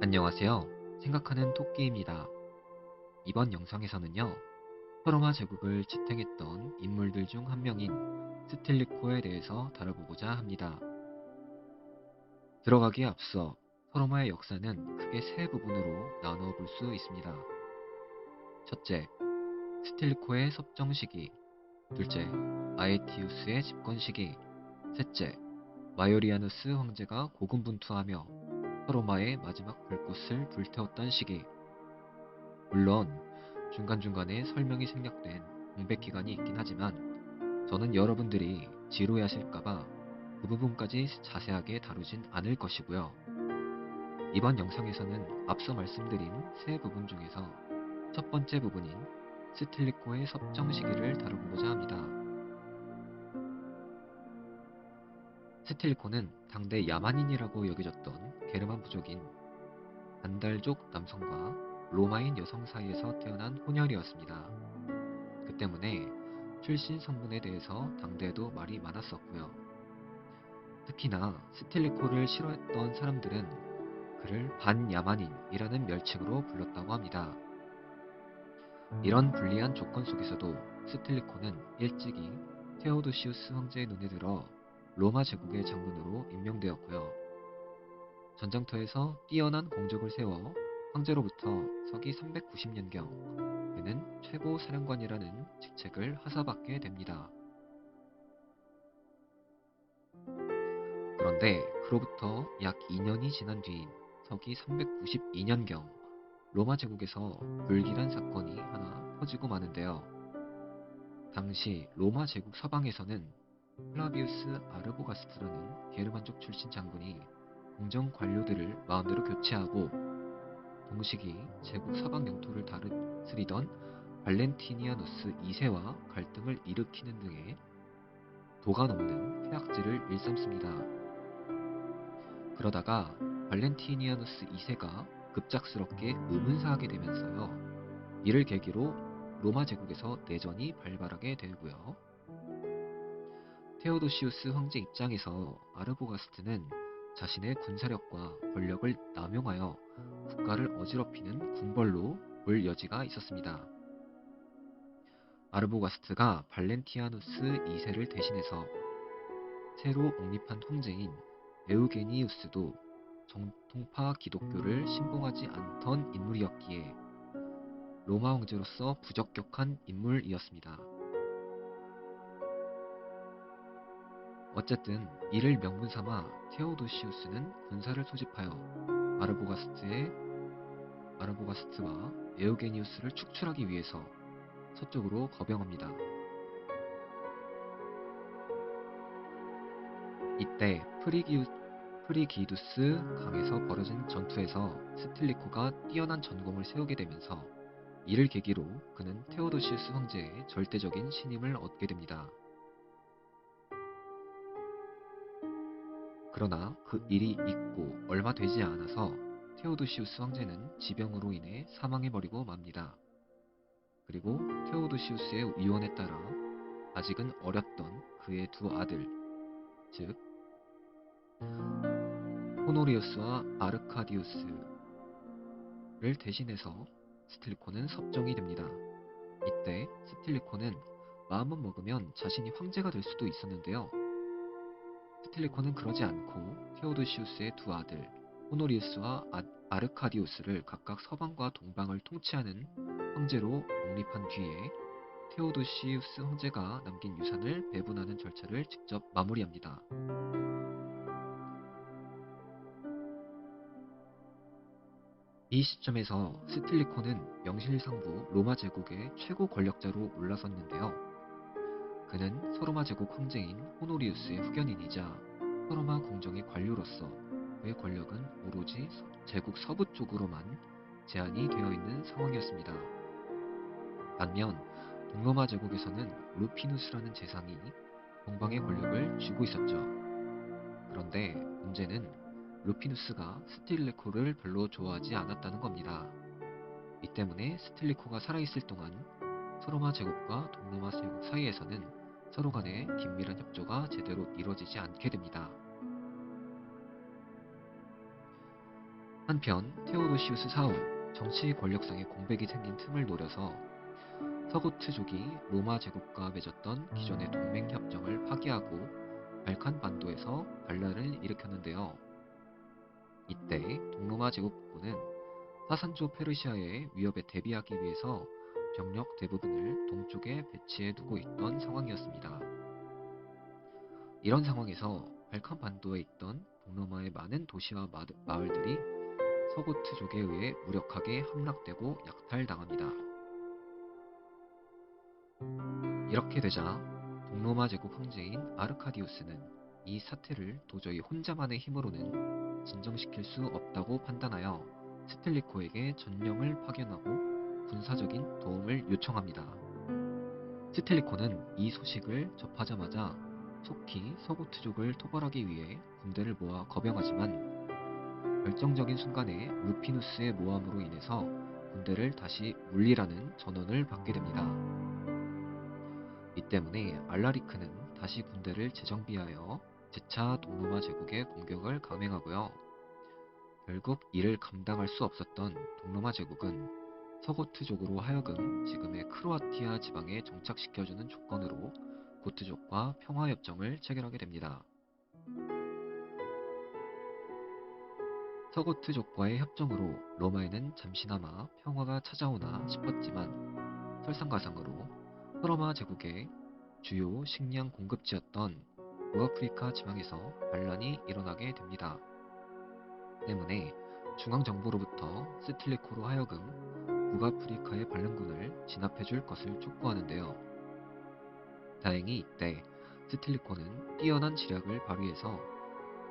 안녕하세요. 생각하는 토끼입니다. 이번 영상에서는요, 서로마 제국을 지탱했던 인물들 중 한 명인 스틸리코에 대해서 다뤄보고자 합니다. 들어가기에 앞서 서로마의 역사는 크게 세 부분으로 나누어 볼 수 있습니다. 첫째, 스틸리코의 섭정 시기. 둘째, 아에티우스의 집권 시기. 셋째, 마요리아누스 황제가 고군분투하며 서로마의 마지막 불꽃을 불태웠던 시기. 물론 중간중간에 설명이 생략된 공백 기간이 있긴 하지만 저는 여러분들이 지루해하실까봐 그 부분까지 자세하게 다루진 않을 것이고요. 이번 영상에서는 앞서 말씀드린 세 부분 중에서 첫 번째 부분인 스틸리코의 섭정 시기를 다뤄보고자 합니다. 스틸리코는 당대 야만인이라고 여겨졌던 게르만 부족인 안달족 남성과 로마인 여성 사이에서 태어난 혼혈이었습니다. 그 때문에 출신 성분에 대해서 당대에도 말이 많았었고요. 특히나 스틸리코를 싫어했던 사람들은 그를 반야만인이라는 멸칭으로 불렀다고 합니다. 이런 불리한 조건 속에서도 스틸리코는 일찍이 테오도시우스 황제의 눈에 들어 로마 제국의 장군으로 임명되었고요. 전장터에서 뛰어난 공적을 세워 황제로부터 서기 390년경 그는 최고 사령관이라는 직책을 하사받게 됩니다. 그런데 그로부터 약 2년이 지난 뒤인 서기 392년경 로마 제국에서 불길한 사건이 하나 터지고 마는데요. 당시 로마 제국 서방에서는 플라비우스 아르보가스트라는 게르만족 출신 장군이 궁정 관료들을 마음대로 교체하고 동시기 제국 서방 영토를 다스리던 발렌티니아누스 2세와 갈등을 일으키는 등의 도가 넘는 폐악질을 일삼습니다. 그러다가 발렌티니아누스 2세가 급작스럽게 의문사하게 되면서요. 이를 계기로 로마 제국에서 내전이 발발하게 되고요. 테오도시우스 황제 입장에서 아르보가스트는 자신의 군사력과 권력을 남용하여 국가를 어지럽히는 군벌로 볼 여지가 있었습니다. 아르보가스트가 발렌티아누스 2세를 대신해서 새로 옹립한 황제인 에우게니우스도 정통파 기독교를 신봉하지 않던 인물이었기에 로마 황제로서 부적격한 인물이었습니다. 어쨌든 이를 명분 삼아 테오도시우스는 군사를 소집하여 아르보가스트와 에우게니우스를 축출하기 위해서 서쪽으로 거병합니다. 이때 프리기두스 강에서 벌어진 전투에서 스틸리코가 뛰어난 전공을 세우게 되면서 이를 계기로 그는 테오도시우스 황제의 절대적인 신임을 얻게 됩니다. 그러나 그 일이 있고 얼마 되지 않아서 테오도시우스 황제는 지병으로 인해 사망해버리고 맙니다. 그리고 테오도시우스의 위원에 따라 아직은 어렸던 그의 두 아들, 즉 호노리우스와 아르카디우스를 대신해서 스틸리코는 섭정이 됩니다. 이때 스틸리코는 마음만 먹으면 자신이 황제가 될 수도 있었는데요. 스틸리코는 그러지 않고 테오도시우스의 두 아들 호노리우스와 아르카디우스를 각각 서방과 동방을 통치하는 황제로 옹립한 뒤에 테오도시우스 황제가 남긴 유산을 배분하는 절차를 직접 마무리합니다. 이 시점에서 스틸리코는 명실상부 로마 제국의 최고 권력자로 올라섰는데요. 그는 서로마 제국 황제인 호노리우스의 후견인이자 서로마 궁정의 관료로서 그의 권력은 오로지 제국 서부 쪽으로만 제한이 되어 있는 상황이었습니다. 반면 동로마 제국에서는 루피누스라는 재상이 동방의 권력을 쥐고 있었죠. 그런데 문제는 루피누스가 스틸리코를 별로 좋아하지 않았다는 겁니다. 이 때문에 스틸리코가 살아있을 동안 서로마 제국과 동로마 제국 사이에서는 서로 간의 긴밀한 협조가 제대로 이루어지지 않게 됩니다. 한편 테오도시우스 사후 정치 권력상의 공백이 생긴 틈을 노려서 서고트족이 로마 제국과 맺었던 기존의 동맹 협정을 파기하고 발칸 반도에서 반란을 일으켰는데요. 이때 동로마 제국군은 사산조 페르시아의 위협에 대비하기 위해서 병력 대부분을 동쪽에 배치해 두고 있던 상황이었습니다. 이런 상황에서 발칸 반도에 있던 동로마의 많은 도시와 마을들이 서고트족에 의해 무력하게 함락되고 약탈당합니다. 이렇게 되자 동로마 제국 황제인 아르카디우스는 이 사태를 도저히 혼자만의 힘으로는 진정시킬 수 없다고 판단하여 스텔리코에게 전령을 파견하고 군사적인 도움을 요청합니다. 스텔리코는 이 소식을 접하자마자 속히 서고트족을 토벌하기 위해 군대를 모아 거병하지만 결정적인 순간에 루피누스의 모함으로 인해서 군대를 다시 물리라는 전원을 받게 됩니다. 이 때문에 알라리크는 다시 군대를 재정비하여 재차 동로마 제국의 공격을 감행하고요. 결국 이를 감당할 수 없었던 동로마 제국은 서고트족으로 하여금 지금의 크로아티아 지방에 정착시켜주는 조건으로 고트족과 평화협정을 체결하게 됩니다. 서고트족과의 협정으로 로마에는 잠시나마 평화가 찾아오나 싶었지만 설상가상으로 서로마 제국의 주요 식량 공급지였던 북아프리카 지방에서 반란이 일어나게 됩니다. 때문에 중앙정부로부터 스틸리코로 하여금 북아프리카의 반란군을 진압해줄 것을 촉구하는데요. 다행히 이때 스틸리코는 뛰어난 지략을 발휘해서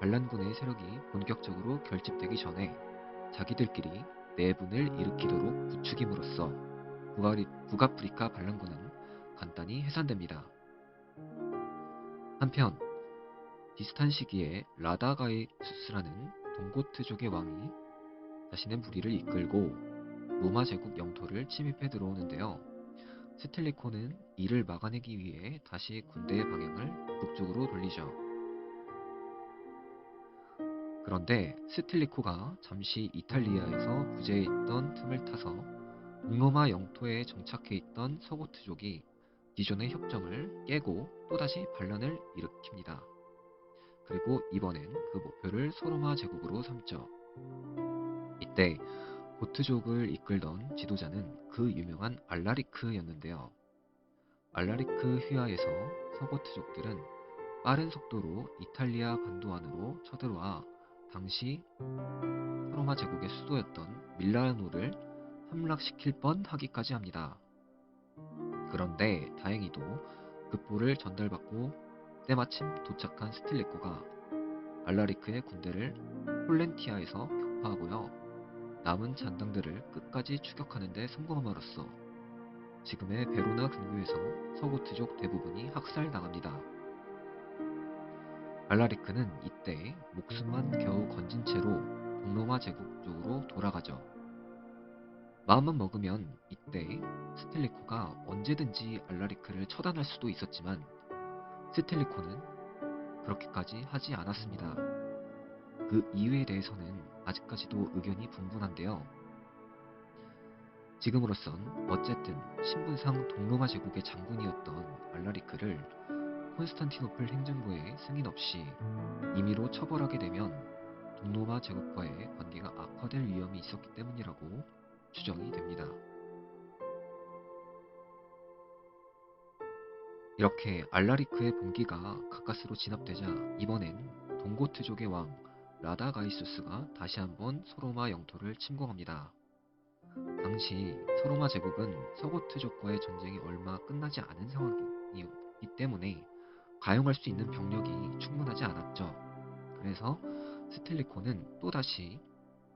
반란군의 세력이 본격적으로 결집되기 전에 자기들끼리 내분을 일으키도록 부추김으로써 북아프리카 반란군은 간단히 해산됩니다. 한편 비슷한 시기에 라다가이수스라는 동고트족의 왕이 자신의 무리를 이끌고 로마 제국 영토를 침입해 들어오는데요. 스텔리코는 이를 막아내기 위해 다시 군대의 방향을 북쪽으로 돌리죠. 그런데 스틸리코가 잠시 이탈리아에서 부재해 있던 틈을 타서 동로마 영토에 정착해 있던 서고트족이 기존의 협정을 깨고 또다시 반란을 일으킵니다. 그리고 이번엔 그 목표를 소로마 제국으로 삼죠. 이때 고트족을 이끌던 지도자는 그 유명한 알라리크였는데요. 알라리크 휘하에서 서고트족들은 빠른 속도로 이탈리아 반도 안으로 쳐들어와 당시 소로마 제국의 수도였던 밀라노를 함락시킬 뻔하기까지 합니다. 그런데 다행히도 급보를 전달받고 때마침 도착한 스틸리코가 알라리크의 군대를 폴렌티아에서 격파하고요. 남은 잔당들을 끝까지 추격하는 데 성공함으로써 지금의 베로나 근교에서 서고트족 대부분이 학살당합니다. 알라리크는 이때 목숨만 겨우 건진 채로 동로마 제국 쪽으로 돌아가죠. 마음만 먹으면 이때 스텔리코가 언제든지 알라리크를 처단할 수도 있었지만 스텔리코는 그렇게까지 하지 않았습니다. 그 이유에 대해서는 아직까지도 의견이 분분한데요. 지금으로선 어쨌든 신분상 동로마 제국의 장군이었던 알라리크를 콘스탄티노플 행정부의 승인 없이 임의로 처벌하게 되면 동로마 제국과의 관계가 악화될 위험이 있었기 때문이라고 추정이 됩니다. 이렇게 알라리크의 봉기가 가까스로 진압되자 이번엔 동고트족의 왕 라다가이수스가 다시 한번 소로마 영토를 침공합니다. 당시 소로마 제국은 서고트족과의 전쟁이 얼마 끝나지 않은 상황이었기 때문에 가용할 수 있는 병력이 충분하지 않았죠. 그래서 스틸리코는 또다시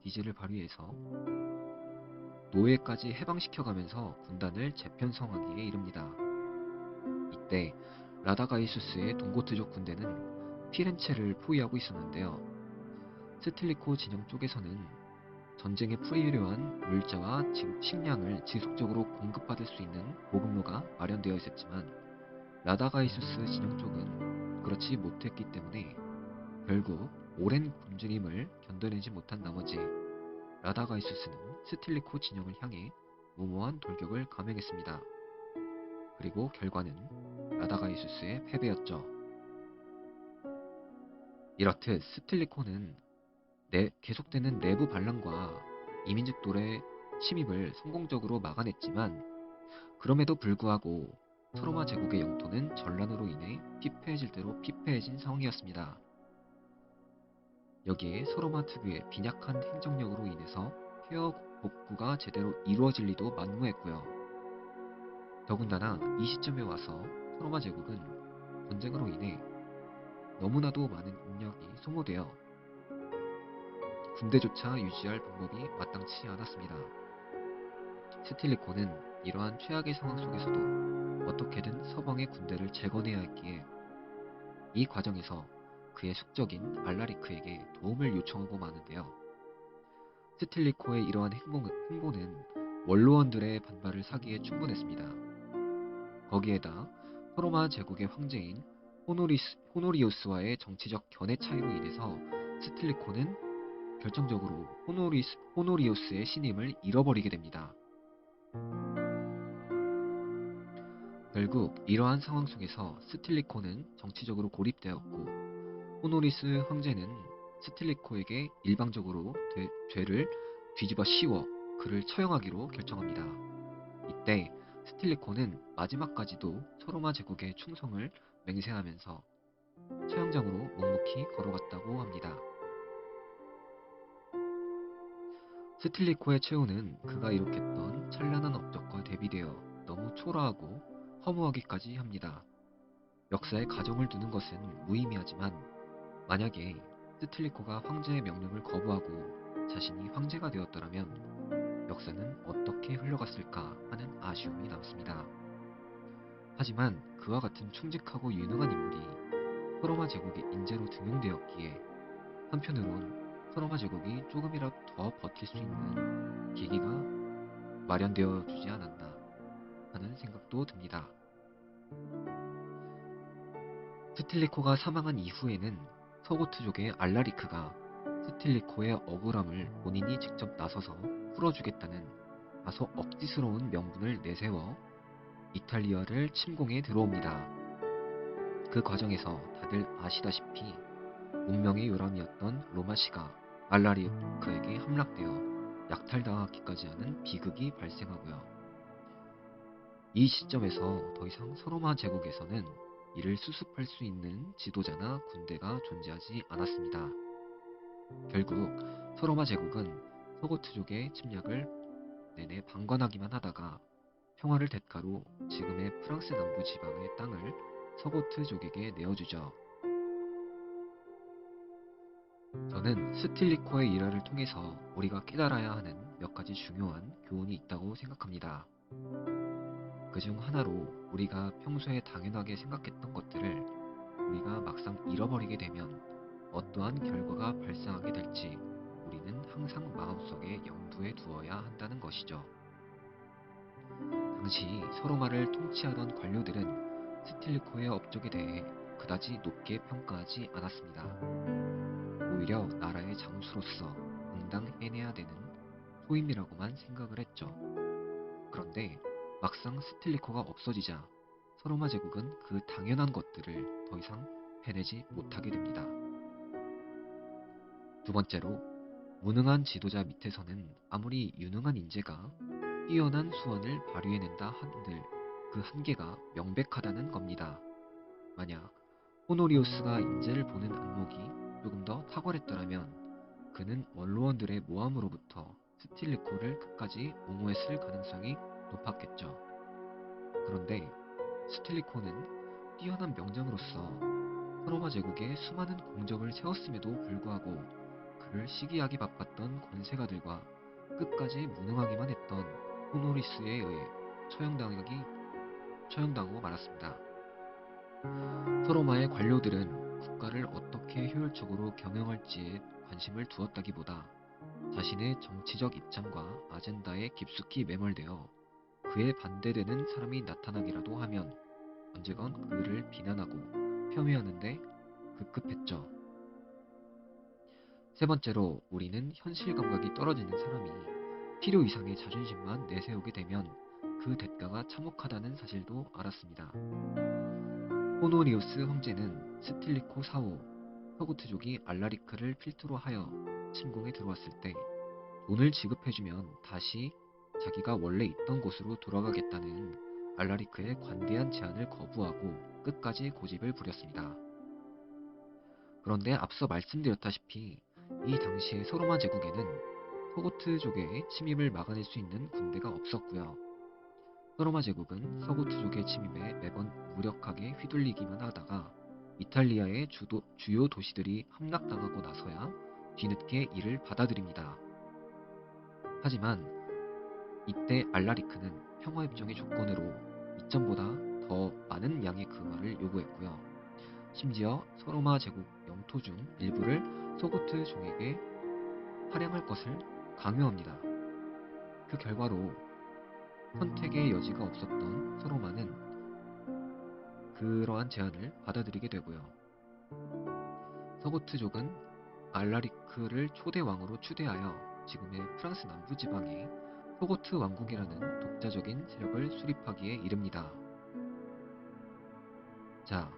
기지를 발휘해서 노예까지 해방시켜가면서 군단을 재편성하기에 이릅니다. 이때 라다가이수스의 동고트족 군대는 피렌체를 포위하고 있었는데요. 스틸리코 진영 쪽에서는 전쟁에 필요한 물자와 식량을 지속적으로 공급받을 수 있는 보급로가 마련되어 있었지만 라다가이수스 진영 쪽은 그렇지 못했기 때문에 결국 오랜 굶주림을 견뎌내지 못한 나머지 라다가이수스는 스틸리코 진영을 향해 무모한 돌격을 감행했습니다. 그리고 결과는 라다가이수스의 패배였죠. 이렇듯 스틸리코는 계속되는 내부 반란과 이민족들의 침입을 성공적으로 막아냈지만 그럼에도 불구하고 서로마 제국의 영토는 전란으로 인해 피폐해질 대로 피폐해진 상황이었습니다. 여기에 서로마 특유의 빈약한 행정력으로 인해서 폐허 복구가 제대로 이루어질 리도 만무했고요. 더군다나 이 시점에 와서 서로마 제국은 전쟁으로 인해 너무나도 많은 인력이 소모되어 군대조차 유지할 방법이 마땅치 않았습니다. 스틸리코는 이러한 최악의 상황 속에서도 어떻게든 서방의 군대를 재건해야 했기에 이 과정에서 그의 숙적인 알라리크에게 도움을 요청하고 마는데요. 스틸리코의 이러한 행보는 원로원들의 반발을 사기에 충분했습니다. 거기에다 서로마 제국의 황제인 호노리우스와의 정치적 견해 차이로 인해서 스틸리코는 결정적으로 호노리우스의 신임을 잃어버리게 됩니다. 결국 이러한 상황 속에서 스틸리코는 정치적으로 고립되었고 호노리스 황제는 스틸리코에게 일방적으로 죄를 뒤집어 씌워 그를 처형하기로 결정합니다. 이때 스틸리코는 마지막까지도 서로마 제국의 충성을 맹세하면서 처형장으로 묵묵히 걸어갔다고 합니다. 스틸리코의 최후는 그가 이룩했던 찬란한 업적과 대비되어 너무 초라하고 허무하기까지 합니다. 역사에 가정을 두는 것은 무의미하지만 만약에 스틸리코가 황제의 명령을 거부하고 자신이 황제가 되었더라면 역사는 어떻게 흘러갔을까 하는 아쉬움이 남습니다. 하지만 그와 같은 충직하고 유능한 인물이 서로마 제국의 인재로 등용되었기에 한편으론 서로마 제국이 조금이라도 더 버틸 수 있는 계기가 마련되어 주지 않았나 하는 생각도 듭니다. 스틸리코가 사망한 이후에는 서고트족의 알라리크가 스틸리코의 억울함을 본인이 직접 나서서 풀어주겠다는 다소 억지스러운 명분을 내세워 이탈리아를 침공해 들어옵니다. 그 과정에서 다들 아시다시피 운명의 요람이었던 로마시가 알라리크에게 함락되어 약탈당하기까지 하는 비극이 발생하고요. 이 시점에서 더 이상 서로마 제국에서는 이를 수습할 수 있는 지도자나 군대가 존재하지 않았습니다. 결국 서로마 제국은 서고트족의 침략을 내내 방관하기만 하다가 평화를 대가로 지금의 프랑스 남부 지방의 땅을 서고트족에게 내어주죠. 저는 스틸리코의 일화를 통해서 우리가 깨달아야 하는 몇 가지 중요한 교훈이 있다고 생각합니다. 그중 하나로 우리가 평소에 당연하게 생각했던 것들을 우리가 막상 잃어버리게 되면 어떠한 결과가 발생하게 될지 우리는 항상 마음속에 염두에 두어야 한다는 것이죠. 당시 서로마를 통치하던 관료들은 스틸리코의 업적에 대해 그다지 높게 평가하지 않았습니다. 오히려 나라의 장수로서 응당 해내야 되는 소임이라고만 생각을 했죠. 그런데 막상 스틸리코가 없어지자 서로마 제국은 그 당연한 것들을 더 이상 해내지 못하게 됩니다. 두 번째로, 무능한 지도자 밑에서는 아무리 유능한 인재가 뛰어난 수완을 발휘해낸다 한들 그 한계가 명백하다는 겁니다. 만약 호노리우스가 인재를 보는 안목이 조금 더 탁월했더라면 그는 원로원들의 모함으로부터 스틸리코를 끝까지 옹호했을 가능성이 높았겠죠. 그런데 스틸리코는 뛰어난 명장으로서 서로마 제국에 수많은 공적을 세웠음에도 불구하고 그를 시기하기 바빴던 권세가들과 끝까지 무능하기만 했던 호노리스에 의해 처형당하고 말았습니다. 서로마의 관료들은 국가를 어떻게 효율적으로 경영할지에 관심을 두었다기보다 자신의 정치적 입장과 아젠다에 깊숙이 매몰되어 그에 반대되는 사람이 나타나기라도 하면 언제건 그를 비난하고 폄훼하는 데 급급했죠. 세 번째로, 우리는 현실 감각이 떨어지는 사람이 필요 이상의 자존심만 내세우게 되면 그 대가가 참혹하다는 사실도 알았습니다. 호노리우스 황제는 스틸리코 사후 서구트족이 알라리크를 필두로 하여 침공에 들어왔을 때 돈을 지급해주면 다시 자기가 원래 있던 곳으로 돌아가겠다는 알라리크의 관대한 제안을 거부하고 끝까지 고집을 부렸습니다. 그런데 앞서 말씀드렸다시피 이 당시의 서로마 제국에는 서고트족의 침입을 막아낼 수 있는 군대가 없었고요. 서로마 제국은 서고트족의 침입에 매번 무력하게 휘둘리기만 하다가 이탈리아의 주요 도시들이 함락당하고 나서야 뒤늦게 이를 받아들입니다. 하지만 이때 알라리크는 평화협정의 조건으로 이전보다 더 많은 양의 금화를 요구했고요. 심지어 서로마 제국 영토 중 일부를 서고트 종에게 할양할 것을 강요합니다. 그 결과로 선택의 여지가 없었던 서로마는 그러한 제안을 받아들이게 되고요. 서고트족은 알라리크를 초대왕으로 추대하여 지금의 프랑스 남부 지방에 서고트 왕국이라는 독자적인 세력을 수립하기에 이릅니다. 자,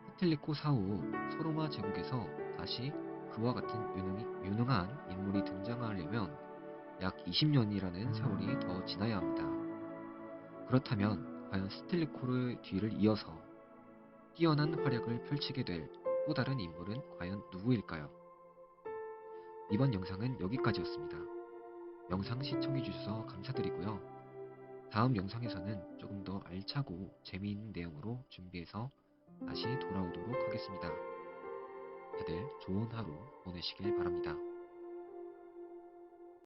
스틸리코 사후 서로마 제국에서 다시 그와 같은 유능한 인물이 등장하려면 약 20년이라는 세월이 더 지나야 합니다. 그렇다면 과연 스틸리코의 뒤를 이어서 뛰어난 활약을 펼치게 될 또 다른 인물은 과연 누구일까요? 이번 영상은 여기까지였습니다. 영상 시청해주셔서 감사드리고요. 다음 영상에서는 조금 더 알차고 재미있는 내용으로 준비해서 다시 돌아오도록 하겠습니다. 다들 좋은 하루 보내시길 바랍니다.